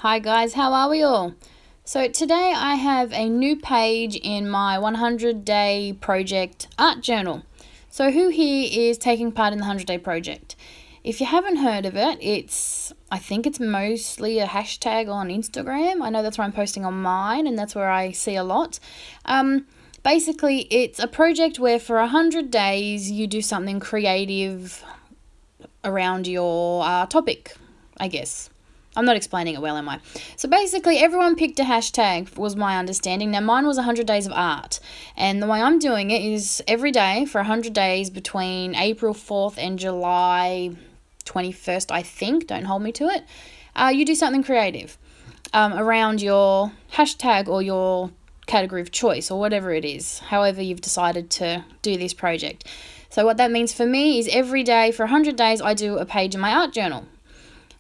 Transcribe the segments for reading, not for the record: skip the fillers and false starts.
Hi guys, how are we all? So today I have a new page in my 100-day project art journal. So who here is taking part in the 100-day project? If you haven't heard of it, I think it's mostly a hashtag on Instagram. I know that's where I'm posting on mine and that's where I see a lot. Basically, it's a project where for 100 days you do something creative around your topic, I guess. I'm not explaining it well, am I? So basically, everyone picked a hashtag, was my understanding. Now, mine was 100 days of art. And the way I'm doing it is every day for 100 days between April 4th and July 21st, I think. Don't hold me to it. You do something creative around your hashtag or your category of choice or whatever it is, however you've decided to do this project. So what that means for me is every day for 100 days, I do a page in my art journal.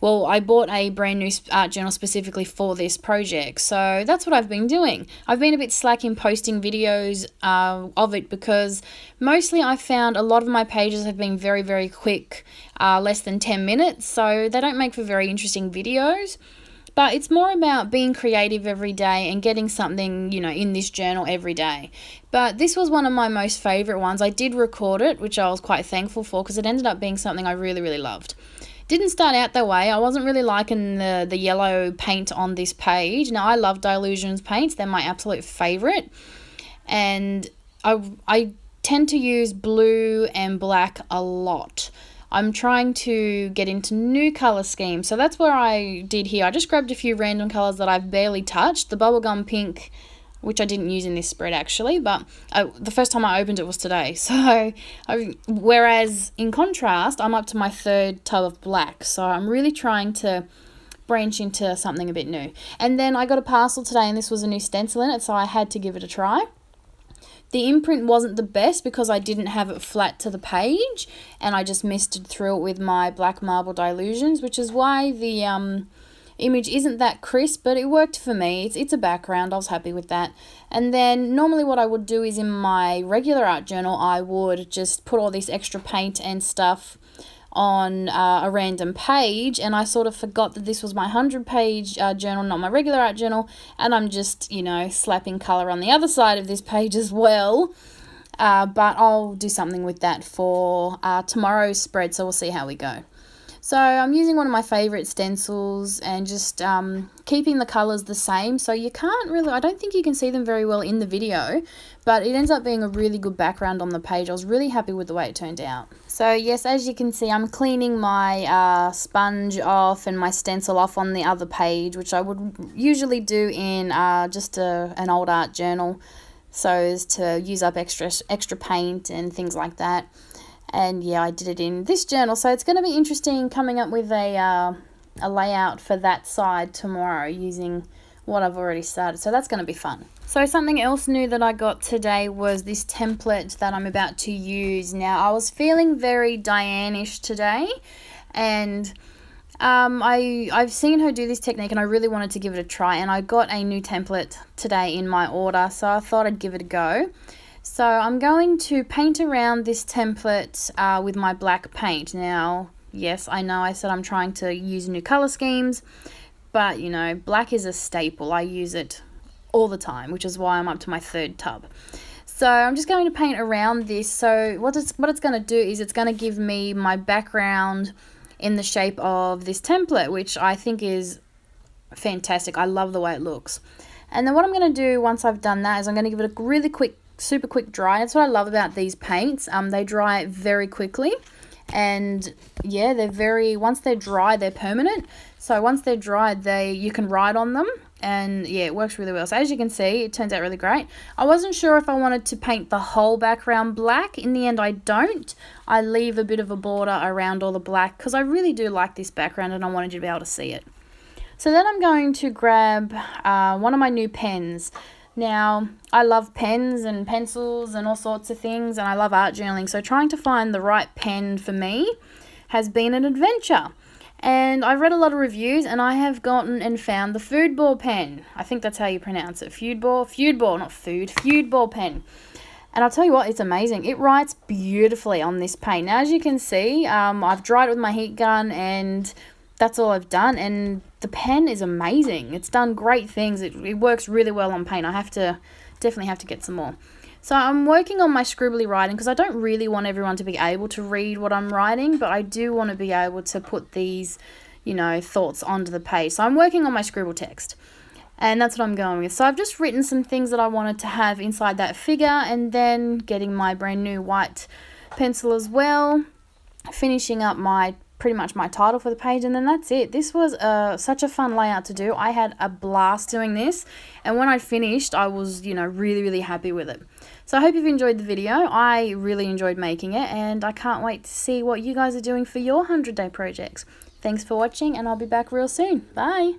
Well, I bought a brand new art journal specifically for this project, so that's what I've been doing. I've been a bit slack in posting videos of it because mostly I found a lot of my pages have been very, very quick, less than 10 minutes, so they don't make for very interesting videos. But it's more about being creative every day and getting something, in this journal every day. But this was one of my most favourite ones. I did record it, which I was quite thankful for because it ended up being something I really, really loved. Didn't start out that way. I wasn't really liking the yellow paint on this page. Now, I love Dylusions paints. They're my absolute favourite. And I tend to use blue and black a lot. I'm trying to get into new colour schemes. So that's what I did here. I just grabbed a few random colours that I've barely touched. The bubblegum pink, which I didn't use in this spread actually, but the first time I opened it was today. So, whereas in contrast, I'm up to my third tub of black. So I'm really trying to branch into something a bit new. And then I got a parcel today and this was a new stencil in it, so I had to give it a try. The imprint wasn't the best because I didn't have it flat to the page and I just misted through it with my black marble Dylusions, which is why the image isn't that crisp, but it worked for me. It's a background. I was happy with that. And then normally what I would do is in my regular art journal, I would just put all this extra paint and stuff on a random page, and I sort of forgot that this was my 100-page journal, not my regular art journal, and I'm just, slapping colour on the other side of this page as well. But I'll do something with that for tomorrow's spread, so we'll see how we go. So I'm using one of my favourite stencils and just keeping the colours the same. So you can't really, I don't think you can see them very well in the video, but it ends up being a really good background on the page. I was really happy with the way it turned out. So yes, as you can see, I'm cleaning my sponge off and my stencil off on the other page, which I would usually do in just an old art journal, so as to use up extra paint and things like that. And yeah, I did it in this journal, so it's going to be interesting coming up with a layout for that side tomorrow using what I've already started, so that's going to be fun. So something else new that I got today was this template that I'm about to use. Now, I was feeling very Diane-ish today, and I've seen her do this technique and I really wanted to give it a try, and I got a new template today in my order, so I thought I'd give it a go. So I'm going to paint around this template with my black paint. Now, yes, I know I said I'm trying to use new colour schemes, but, black is a staple. I use it all the time, which is why I'm up to my third tub. So I'm just going to paint around this. So what it's going to do is it's going to give me my background in the shape of this template, which I think is fantastic. I love the way it looks. And then what I'm going to do once I've done that is I'm going to give it a really super quick dry. That's what I love about these paints. They dry very quickly, and yeah, once they're dry, they're permanent. So once they're dried, you can write on them, and yeah, it works really well. So as you can see, it turns out really great. I wasn't sure if I wanted to paint the whole background black. In the end, I don't. I leave a bit of a border around all the black because I really do like this background and I wanted you to be able to see it. So then I'm going to grab one of my new pens. Now, I love pens and pencils and all sorts of things, and I love art journaling, so trying to find the right pen for me has been an adventure. And I've read a lot of reviews, and I have gotten and found the Foodball pen. I think that's how you pronounce it. Foodball, not food, Foodball pen. And I'll tell you what, it's amazing. It writes beautifully on this paint. Now, as you can see, I've dried it with my heat gun, and that's all I've done, and the pen is amazing. It's done great things. It works really well on paint. Definitely have to get some more. So I'm working on my scribbly writing because I don't really want everyone to be able to read what I'm writing, but I do want to be able to put these, thoughts onto the page. So I'm working on my scribble text, and that's what I'm going with. So I've just written some things that I wanted to have inside that figure, and then getting my brand new white pencil as well, finishing up pretty much my title for the page, and then that's it. This was such a fun layout to do. I had a blast doing this, and when I finished, I was, really, really happy with it. So I hope you've enjoyed the video. I really enjoyed making it, and I can't wait to see what you guys are doing for your 100-day projects. Thanks for watching, and I'll be back real soon. Bye!